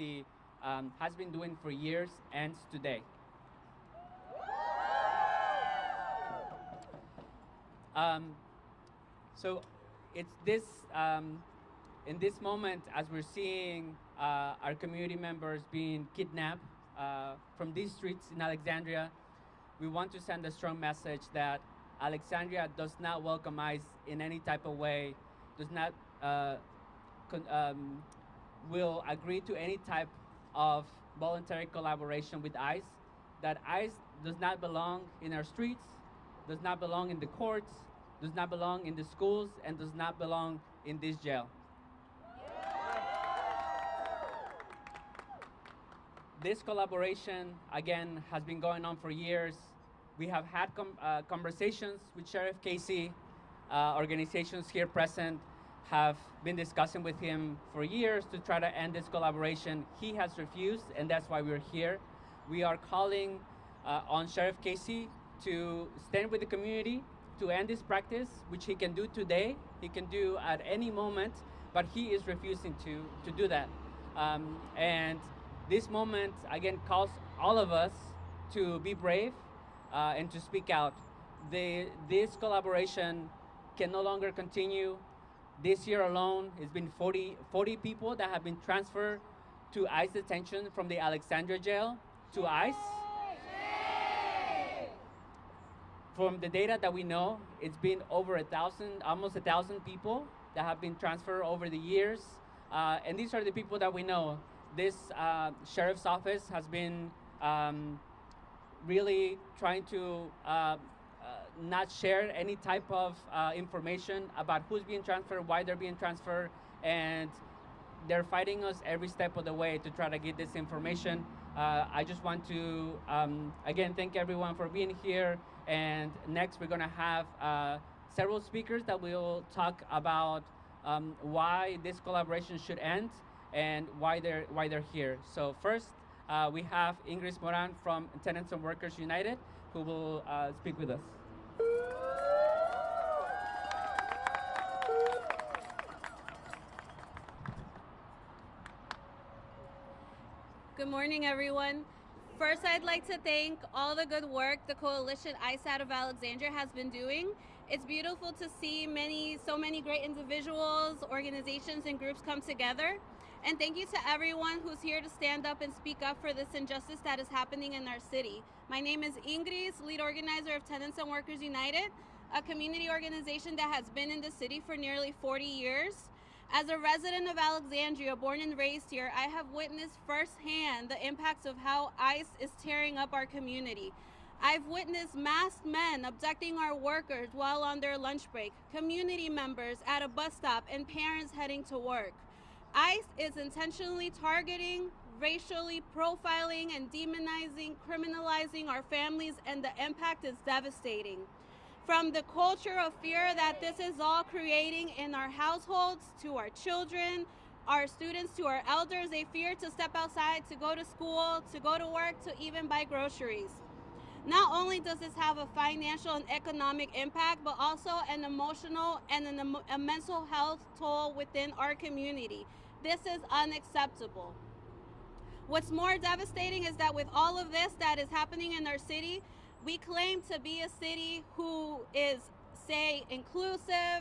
advocacy has been doing for years ends today. So it's this in this moment, as we're seeing our community members being kidnapped from these streets in Alexandria, we want to send a strong message that Alexandria does not welcome ICE in any type of way, does not will agree to any type of voluntary collaboration with ICE, that ICE does not belong in our streets, does not belong in the courts, does not belong in the schools, and does not belong in this jail. This collaboration, again, has been going on for years. We have had conversations with Sheriff Casey. Organizations here present have been discussing with him for years to try to end this collaboration. He has refused, and that's why we're here. We are calling on Sheriff Casey to stand with the community, to end this practice, which he can do today, he can do at any moment, but he is refusing to do that. And this moment, again, calls all of us to be brave and to speak out. This collaboration can no longer continue. This year alone, it's been 40 people that have been transferred to ICE detention from the Alexandria jail to ICE. From the data that we know, it's been over 1,000, almost 1,000 people that have been transferred over the years. And these are the people that we know. This sheriff's office has been really trying to not share any type of information about who's being transferred, why they're being transferred, and they're fighting us every step of the way to try to get this information. I just want to, again, thank everyone for being here. And next, we're going to have several speakers that will talk about why this collaboration should end and why they're here. So first, we have Ingrid Moran from Tenants and Workers United, who will speak with us. Good morning, everyone. First, I'd like to thank all the good work the coalition ICE Out of Alexandria has been doing. It's beautiful to see so many great individuals, organizations, and groups come together. And thank you to everyone who's here to stand up and speak up for this injustice that is happening in our city. My name is Ingrid, lead organizer of Tenants and Workers United, a community organization that has been in the city for nearly 40 years. As a resident of Alexandria, born and raised here, I have witnessed firsthand the impacts of how ICE is tearing up our community. I've witnessed masked men abducting our workers while on their lunch break, community members at a bus stop, and parents heading to work. ICE is intentionally targeting, racially profiling, and demonizing, criminalizing our families, and the impact is devastating. From the culture of fear that this is all creating in our households, to our children, our students, to our elders, they fear to step outside, to go to school, to go to work, to even buy groceries. Not only does this have a financial and economic impact, but also an emotional and a mental health toll within our community. This is unacceptable. What's more devastating is that with all of this that is happening in our city, we claim to be a city who is, say, inclusive,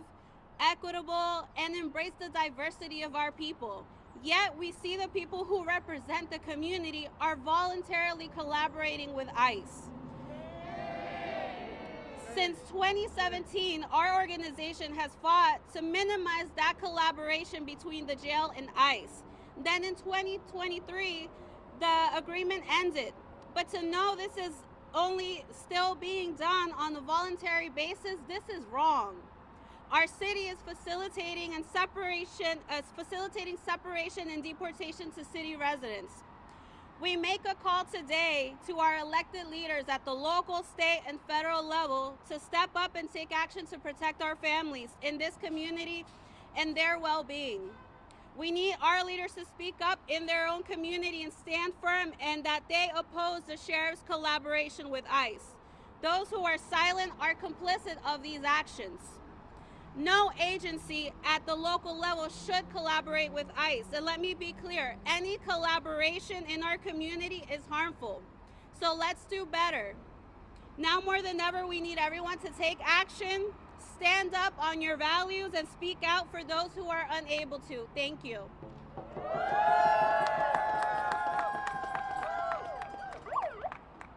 equitable, and embrace the diversity of our people. Yet we see the people who represent the community are voluntarily collaborating with ICE. Since 2017, our organization has fought to minimize that collaboration between the jail and ICE. Then in 2023, the agreement ended. But to know this is only still being done on a voluntary basis, this is wrong. Our city is facilitating separation and deportation to city residents. We make a call today to our elected leaders at the local, state, and federal level to step up and take action to protect our families in this community and their well-being. We need our leaders to speak up in their own community and stand firm, and that they oppose the sheriff's collaboration with ICE. Those who are silent are complicit of these actions. No agency at the local level should collaborate with ICE. And let me be clear, any collaboration in our community is harmful. So let's do better. Now more than ever, we need everyone to take action, stand up on your values, and speak out for those who are unable to. Thank you.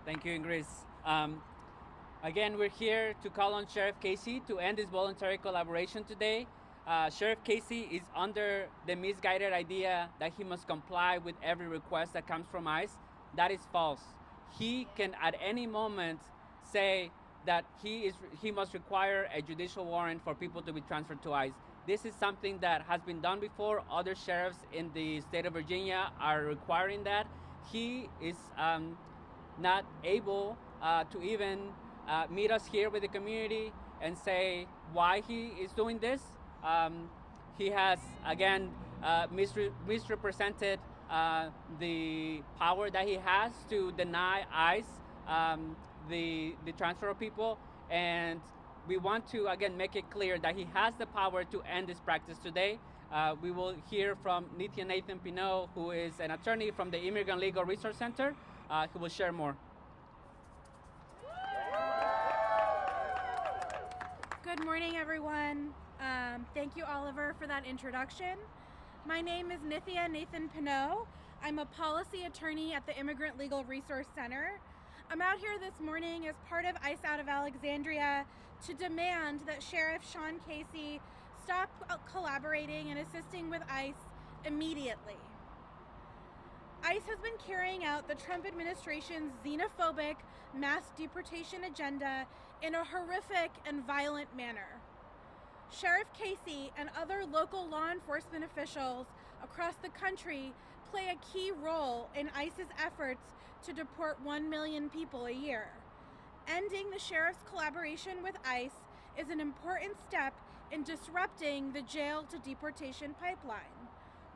Thank you, Ingrid. Again, we're here to call on Sheriff Casey to end this voluntary collaboration today. Sheriff Casey is under the misguided idea that he must comply with every request that comes from ICE. That is false. He can at any moment say that he must require a judicial warrant for people to be transferred to ICE. This is something that has been done before. Other sheriffs in the state of Virginia are requiring that. He is not able to even meet us here with the community and say why he is doing this. He has, again, misrepresented the power that he has to deny ICE the transfer of people, and we want to, again, make it clear that he has the power to end this practice today. We will hear from Nithya Nathan Pinot, who is an attorney from the Immigrant Legal Resource Center, who will share more. Good morning, everyone. Thank you, Oliver, for that introduction. My name is Nithya Nathan Pinot. I'm a policy attorney at the Immigrant Legal Resource Center. I'm out here this morning as part of ICE Out of Alexandria to demand that Sheriff Sean Casey stop collaborating and assisting with ICE immediately. ICE has been carrying out the Trump administration's xenophobic mass deportation agenda in a horrific and violent manner. Sheriff Casey and other local law enforcement officials across the country play a key role in ICE's efforts to deport 1 million people a year. Ending the sheriff's collaboration with ICE is an important step in disrupting the jail to deportation pipeline.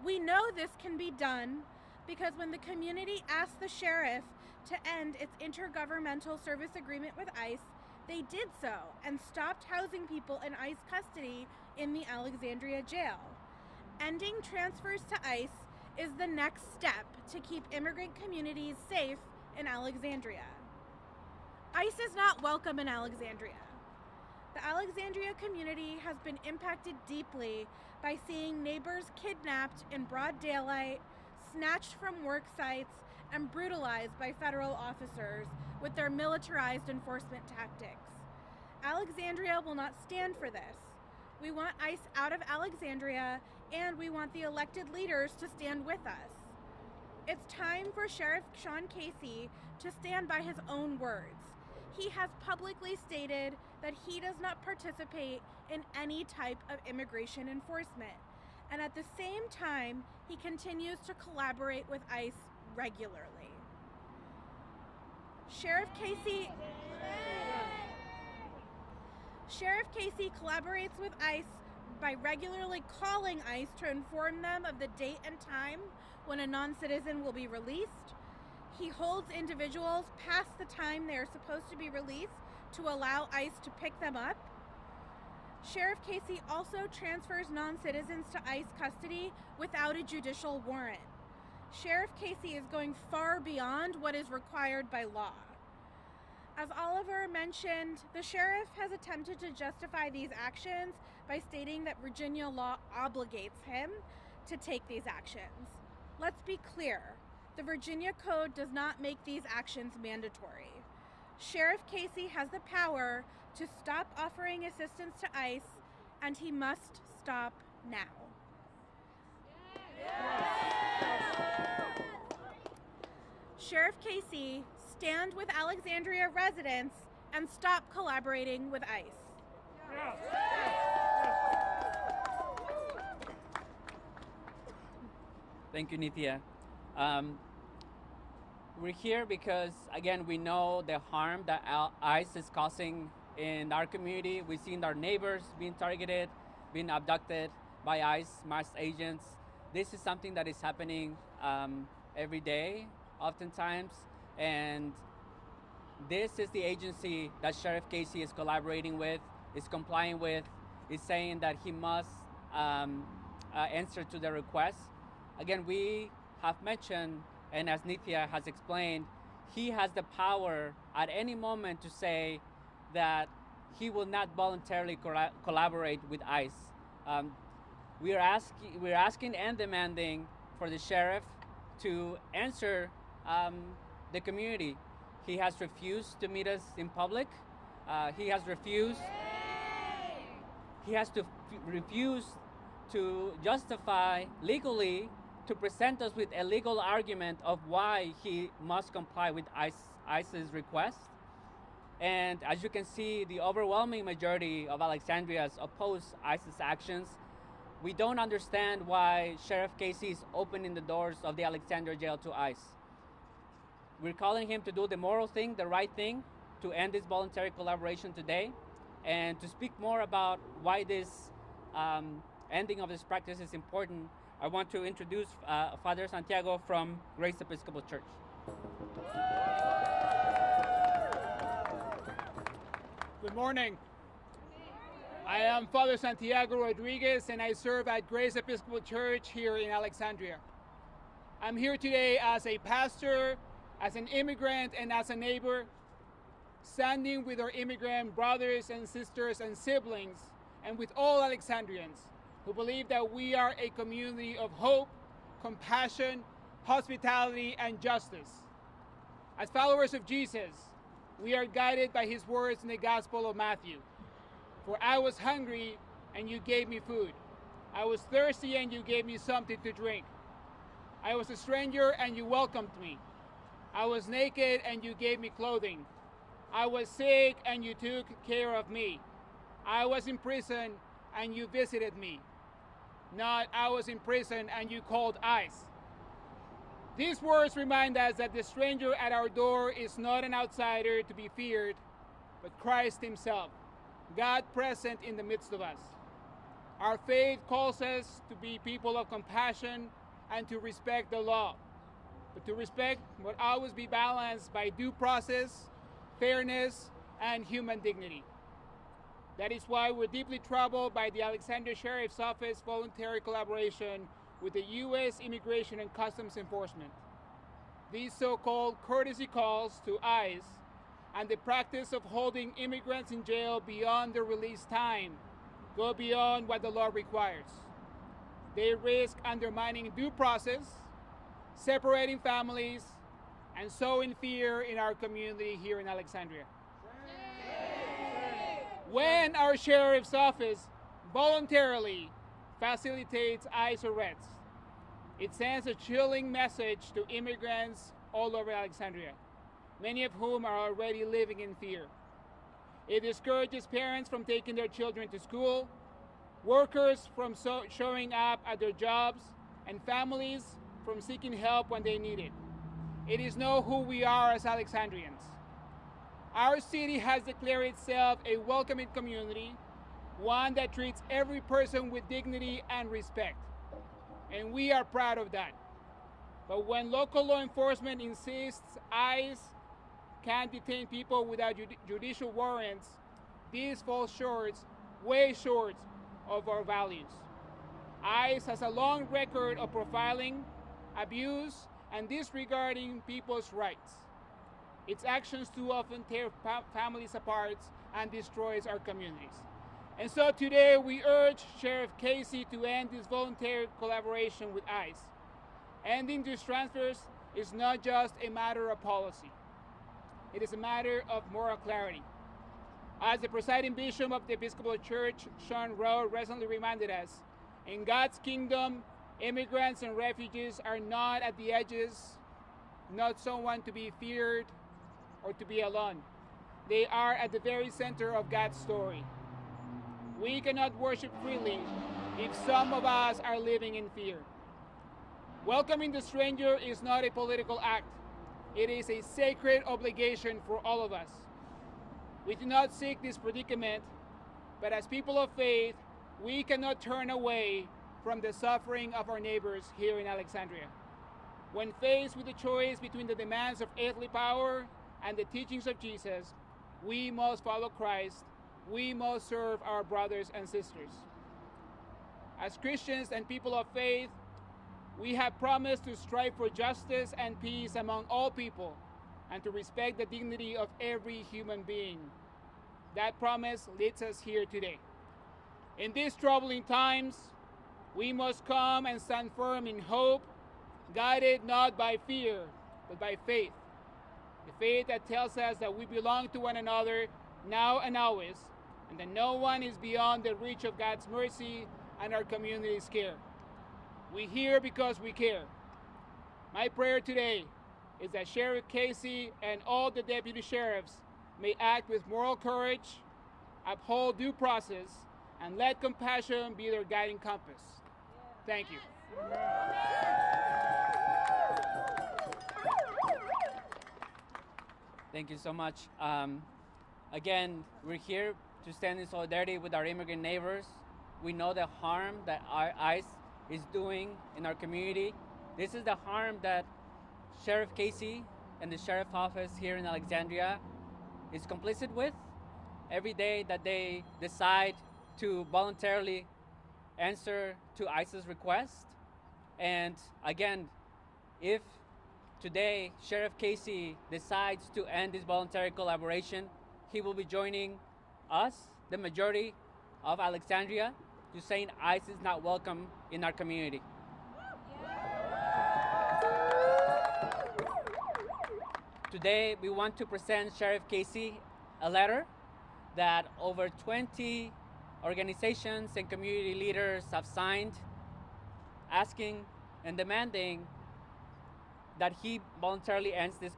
We know this can be done because when the community asked the sheriff to end its intergovernmental service agreement with ICE, they did so and stopped housing people in ICE custody in the Alexandria jail. Ending transfers to ICE is the next step to keep immigrant communities safe in Alexandria. ICE is not welcome in Alexandria. The Alexandria community has been impacted deeply by seeing neighbors kidnapped in broad daylight, snatched from work sites, and brutalized by federal officers with their militarized enforcement tactics. Alexandria will not stand for this. We want ICE out of Alexandria, and we want the elected leaders to stand with us. It's time for Sheriff Sean Casey to stand by his own words. He has publicly stated that he does not participate in any type of immigration enforcement, and at the same time, he continues to collaborate with ICE regularly. Sheriff Casey collaborates with ICE by regularly calling ICE to inform them of the date and time when a non-citizen will be released. He holds individuals past the time they are supposed to be released to allow ICE to pick them up. Sheriff Casey also transfers non-citizens to ICE custody without a judicial warrant. Sheriff Casey is going far beyond what is required by law. As Oliver mentioned, the sheriff has attempted to justify these actions by stating that Virginia law obligates him to take these actions. Let's be clear, the Virginia Code does not make these actions mandatory. Sheriff Casey has the power to stop offering assistance to ICE, and he must stop now. Sheriff Casey, stand with Alexandria residents and stop collaborating with ICE. Thank you, Nithya. We're here because, again, we know the harm that ICE is causing in our community. We've seen our neighbors being targeted, being abducted by ICE masked agents. This is something that is happening every day, oftentimes, and this is the agency that Sheriff Casey is collaborating with, is complying with, is saying that he must answer to the request. Again, we have mentioned, and as Nithya has explained, he has the power at any moment to say that he will not voluntarily collaborate with ICE. We're asking and demanding for the sheriff to answer the community. He has refused to meet us in public. He has refused. He has to refuse to justify legally to present us with a legal argument of why he must comply with ICE's request. And as you can see, the overwhelming majority of Alexandrians oppose ICE's actions. We don't understand why Sheriff Casey is opening the doors of the Alexandria jail to ICE. We're calling him to do the moral thing, the right thing, to end this voluntary collaboration today. And to speak more about why this ending of this practice is important, I want to introduce Father Santiago from Grace Episcopal Church. Good morning. I am Father Santiago Rodriguez, and I serve at Grace Episcopal Church here in Alexandria. I'm here today as a pastor, as an immigrant, and as a neighbor, standing with our immigrant brothers and sisters and siblings, and with all Alexandrians who believe that we are a community of hope, compassion, hospitality, and justice. As followers of Jesus, we are guided by his words in the Gospel of Matthew. For I was hungry, and you gave me food. I was thirsty, and you gave me something to drink. I was a stranger, and you welcomed me. I was naked, and you gave me clothing. I was sick, and you took care of me. I was in prison, and you visited me. Not I was in prison, and you called ICE. These words remind us that the stranger at our door is not an outsider to be feared, but Christ himself, God present in the midst of us. Our faith calls us to be people of compassion and to respect the law. But to respect must always be balanced by due process, fairness, and human dignity. That is why we're deeply troubled by the Alexandria Sheriff's Office voluntary collaboration with the U.S. Immigration and Customs Enforcement. These so-called courtesy calls to ICE and the practice of holding immigrants in jail beyond their release time go beyond what the law requires. They risk undermining due process, separating families, and sowing fear in our community here in Alexandria. When our sheriff's office voluntarily facilitates ICE arrests, it sends a chilling message to immigrants all over Alexandria, many of whom are already living in fear. It discourages parents from taking their children to school, workers from showing up at their jobs, and families from seeking help when they need it. It is know who we are as Alexandrians. Our city has declared itself a welcoming community, one that treats every person with dignity and respect. And we are proud of that. But when local law enforcement insists ICE can't detain people without judicial warrants, this falls short, way short of our values. ICE has a long record of profiling, abuse, and disregarding people's rights. Its actions too often tear families apart and destroys our communities. And so today we urge Sheriff Casey to end this voluntary collaboration with ICE. Ending these transfers is not just a matter of policy. It is a matter of moral clarity. As the presiding bishop of the Episcopal Church, Sean Rowe, recently reminded us, in God's kingdom, immigrants and refugees are not at the edges, not someone to be feared or to be alone. They are at the very center of God's story. We cannot worship freely if some of us are living in fear. Welcoming the stranger is not a political act. It is a sacred obligation for all of us. We do not seek this predicament, but as people of faith, we cannot turn away from the suffering of our neighbors here in Alexandria. When faced with the choice between the demands of earthly power and the teachings of Jesus, we must follow Christ we must serve our brothers and sisters. As Christians and people of faith, we have promised to strive for justice and peace among all people and to respect the dignity of every human being. That promise leads us here today. In these troubling times, we must come and stand firm in hope, guided not by fear, but by faith. The faith that tells us that we belong to one another now and always, and that no one is beyond the reach of God's mercy and our community's care. We hear because we care. My prayer today is that Sheriff Casey and all the deputy sheriffs may act with moral courage, uphold due process, and let compassion be their guiding compass. Thank you. Thank you so much. Again, we're here to stand in solidarity with our immigrant neighbors. We know the harm that our ICE is doing in our community. This is the harm that Sheriff Casey and the Sheriff's Office here in Alexandria is complicit with. Every day that they decide to voluntarily answer to ICE's request. And again, if today Sheriff Casey decides to end this voluntary collaboration, he will be joining us, the majority of Alexandria, to saying ICE is not welcome in our community. Today, we want to present Sheriff Casey a letter that over 20 organizations and community leaders have signed, asking and demanding that he voluntarily ends this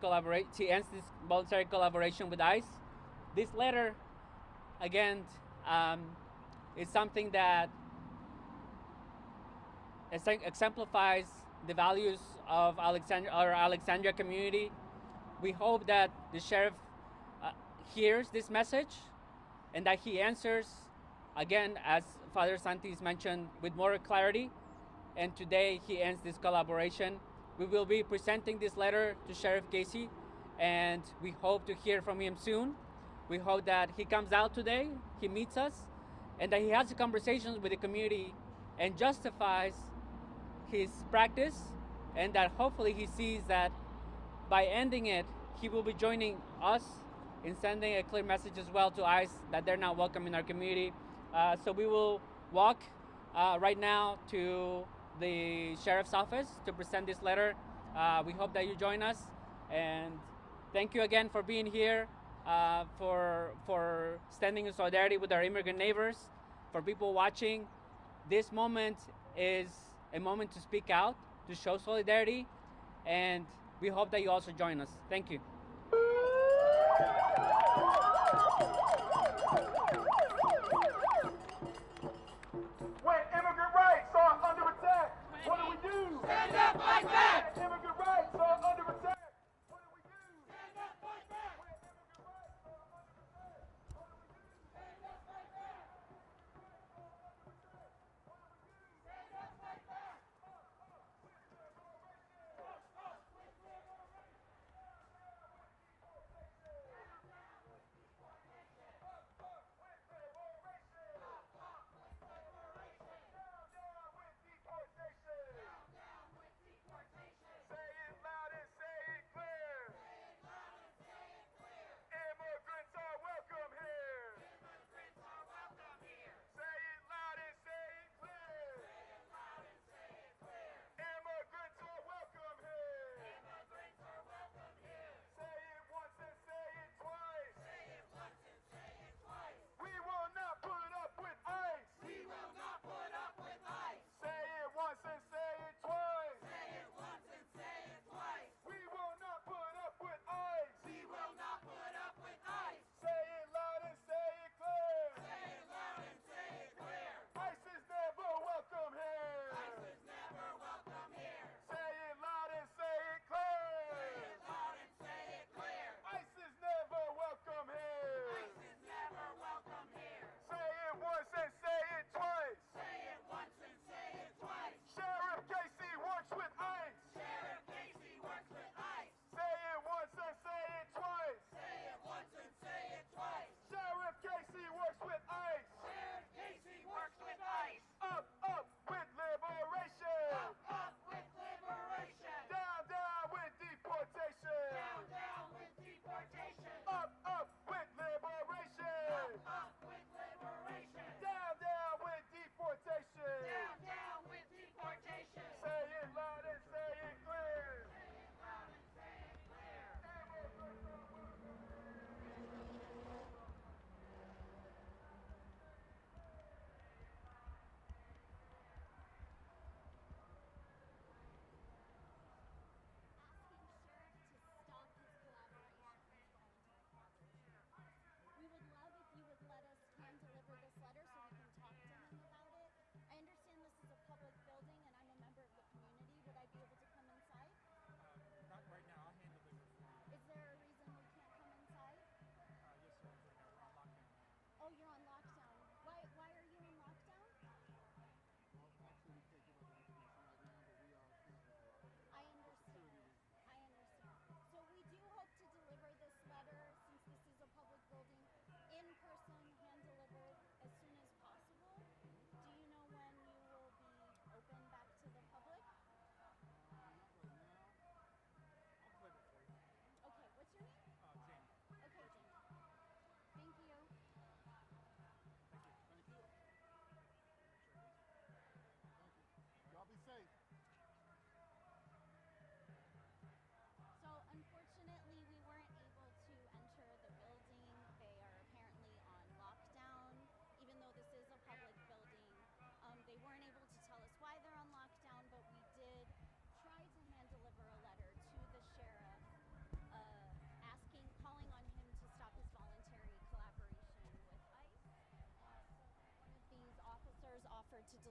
voluntary collaboration with ICE. This letter, again, is something that exemplifies the values of our Alexandria community. We hope that the sheriff hears this message and that he answers, again, as Father Santis mentioned, with more clarity. And today he ends this collaboration. We will be presenting this letter to Sheriff Casey, and we hope to hear from him soon. We hope that he comes out today, he meets us, and that he has conversations with the community and justifies his practice, and that hopefully he sees that by ending it, he will be joining us in sending a clear message as well to ICE that they're not welcome in our community. So we will walk right now to the Sheriff's Office to present this letter. We hope that you join us, and thank you again for being here, for standing in solidarity with our immigrant neighbors. For people watching, this moment is a moment to speak out, to show solidarity, and we hope that you also join us. Thank you. When immigrant rights are under attack, what do we do? Stand up, fight back! When immigrant rights are under attack, what do we do? Stand up, fight back! When immigrant rights are under attack, what do we do? Stand up, fight back! Stand up, fight back!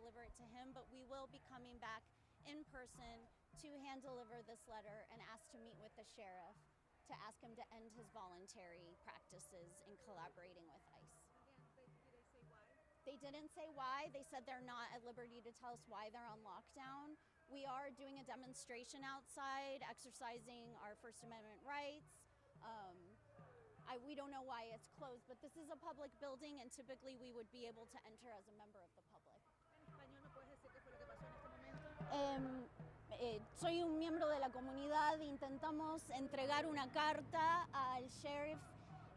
deliver it to him, but we will be coming back in person to hand deliver this letter and ask to meet with the sheriff to ask him to end his voluntary practices in collaborating with ICE. Did they say why? They didn't say why. They said they're not at liberty to tell us why they're on lockdown. We are doing a demonstration outside, exercising our First Amendment rights. We don't know why it's closed, but this is a public building and typically we would be able to enter as a member of the public. En español, ¿no puedes decir qué fue lo que pasó en este momento? Soy un miembro de la comunidad. Intentamos entregar una carta al sheriff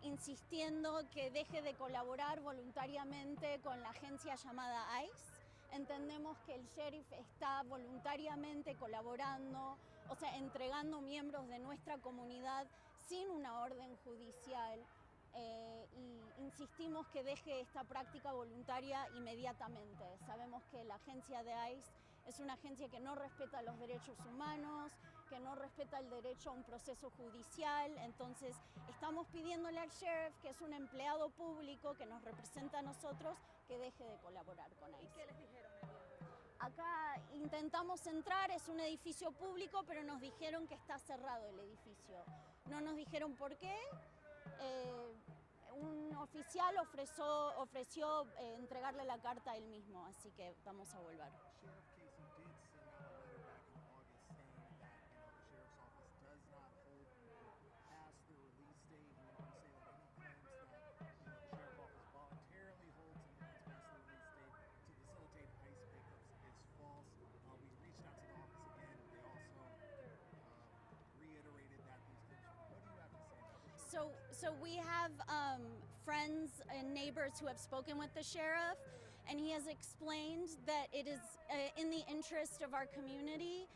insistiendo que deje de colaborar voluntariamente con la agencia llamada ICE. Entendemos que el sheriff está voluntariamente colaborando, o sea, entregando miembros de nuestra comunidad sin una orden judicial. Y insistimos que deje esta práctica voluntaria inmediatamente. Sabemos que la agencia de ICE es una agencia que no respeta los derechos humanos, que no respeta el derecho a un proceso judicial. Entonces estamos pidiéndole al sheriff, que es un empleado público que nos representa a nosotros, que deje de colaborar con ICE. ¿Y qué les dijeron el día de hoy? Acá intentamos entrar, es un edificio público, pero nos dijeron que está cerrado el edificio. No nos dijeron por qué. Un oficial ofreció entregarle la carta a él mismo, así que vamos a volver. Sheriff Casey did send out a letter back in August saying that the sheriff's office does not hold people past their release date. He went on to say that any claims that the sheriff's office voluntarily holds someone past their release date to facilitate ICE pickups is false. We reached out to the office again. They also reiterated that these claims. What do you have to say about this? So we have friends and neighbors who have spoken with the sheriff, and he has explained that it is in the interest of our community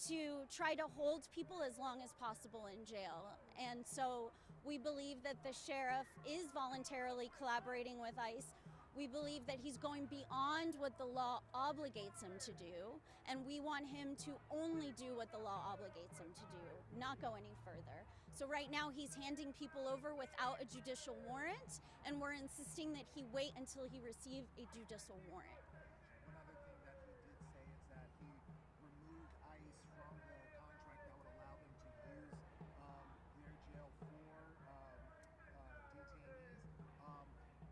to try to hold people as long as possible in jail. And so we believe that the sheriff is voluntarily collaborating with ICE. We believe that he's going beyond what the law obligates him to do, and we want him to only do what the law obligates him to do, not go any further. So right now he's handing people over without a judicial warrant, and we're insisting that he wait until he receives a judicial warrant. One other thing that he did say is that he removed ICE from the contract that would allow them to use their jail for detainees.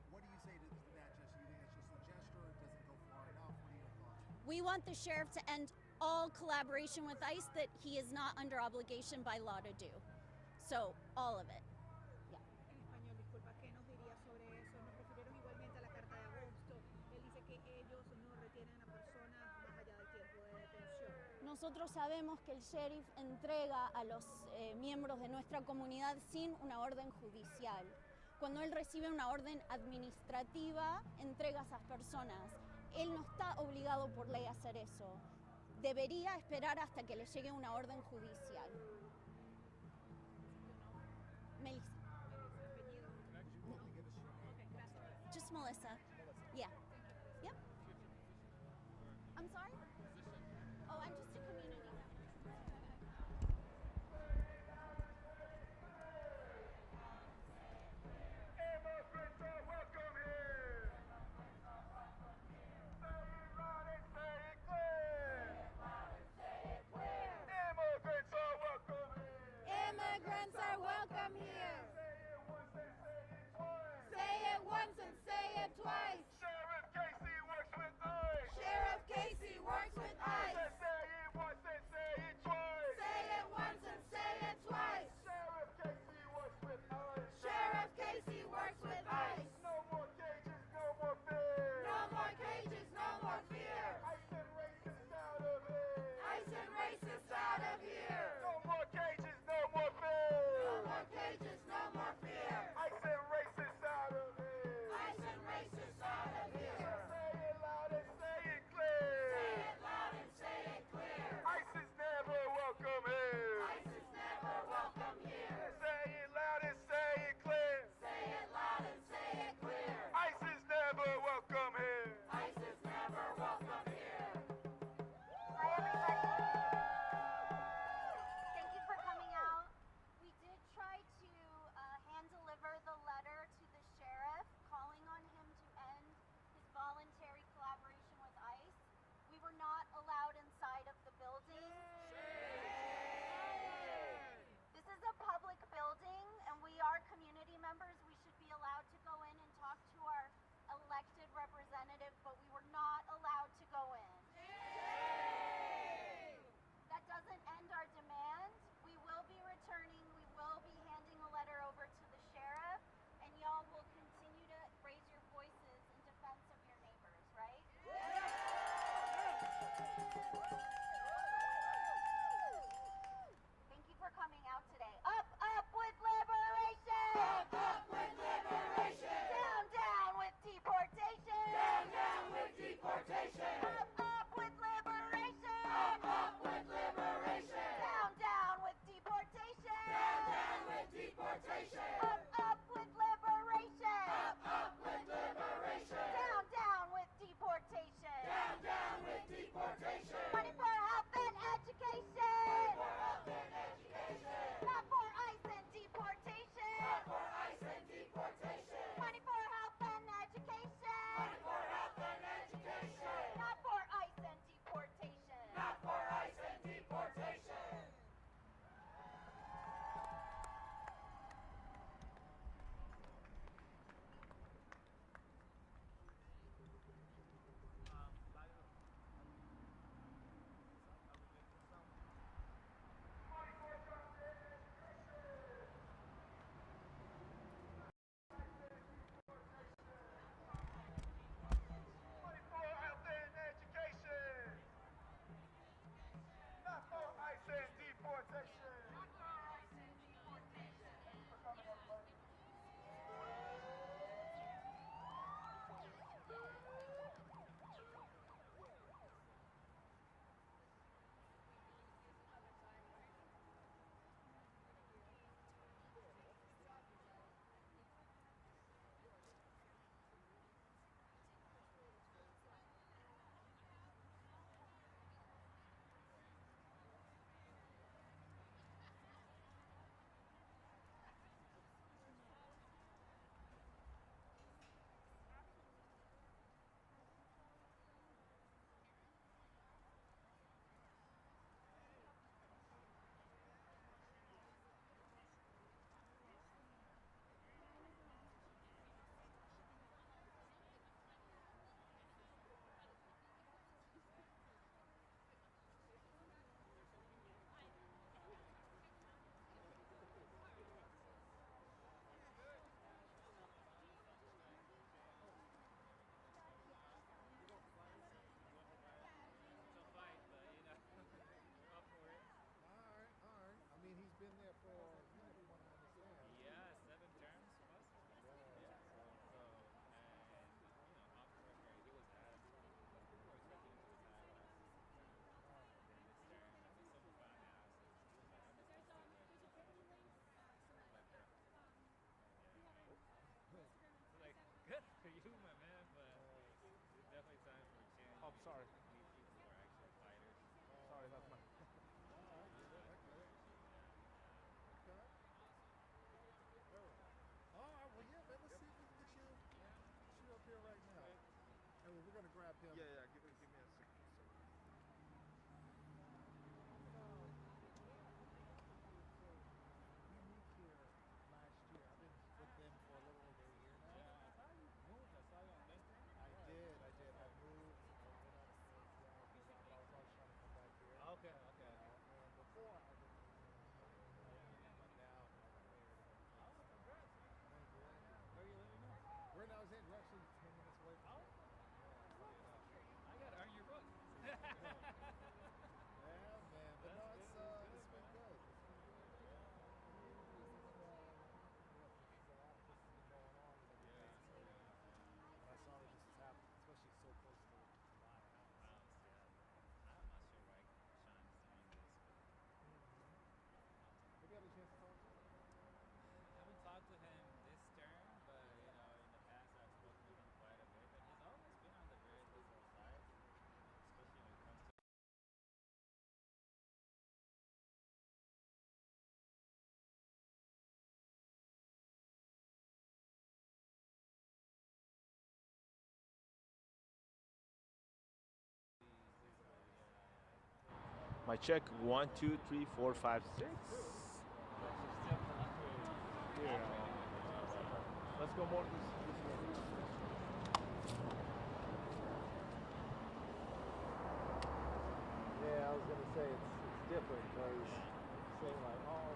What do you say to that? Just you think it's just a gesture, or does it go far enough? What are your thoughts? We want the sheriff to end all collaboration with ICE that he is not under obligation by law to do. So, all of it. Yeah. En español, disculpa, ¿qué nos diría sobre eso? Nos refirieron igualmente a la carta de agosto. Él dice que ellos no retienen a personas más allá del tiempo de detención. Nosotros sabemos que el sheriff entrega a los miembros de nuestra comunidad sin una orden judicial. Cuando él recibe una orden administrativa, entrega a esas personas. Él no está obligado por ley a hacer eso. Debería esperar hasta que le llegue una orden judicial. Melissa. ¿Apellido? Ok, gracias. Just Melissa. Yeah. Yep. I'm sorry? Oh, I'm just a community member. Immigrants are welcome here. Say it loud and say it clear. Immigrants are welcome. Sorry. Sorry, that's my. Okay. All right. Well, yeah, man. Let's see if we can get you up here right now. And we're gonna grab him. Yeah, yeah. Give me a second. We moved here last year. I've been with them for a little over a year now. Yeah, I saw you moved. I saw you on LinkedIn. I did. I moved. I went up to Seattle for a while, but I was always trying to come back here. Okay, okay. And before I lived in but now I got married. Oh, congrats, man. Thank you. Where are you living now? We're in Alexandria. We're actually 10 minutes away from Oh. here. I gotta earn your book. Yeah, man. But no, That's it's good, been man. good. It's been good. Yeah, there's a lot of things been going on and everything. So when I saw that this was happening, especially so close to my house. I'm not sure why Sean is doing this, but Have you had a chance to talk to him? I haven't talked to him this term, but you know, in the past I've spoken with him quite a bit, and he's always been on the very liberal side, especially when it comes to My check 1, 2, 3, 4, 5, 6. Yeah. Let's go more this way. Yeah, I was gonna say it's different because saying like, oh,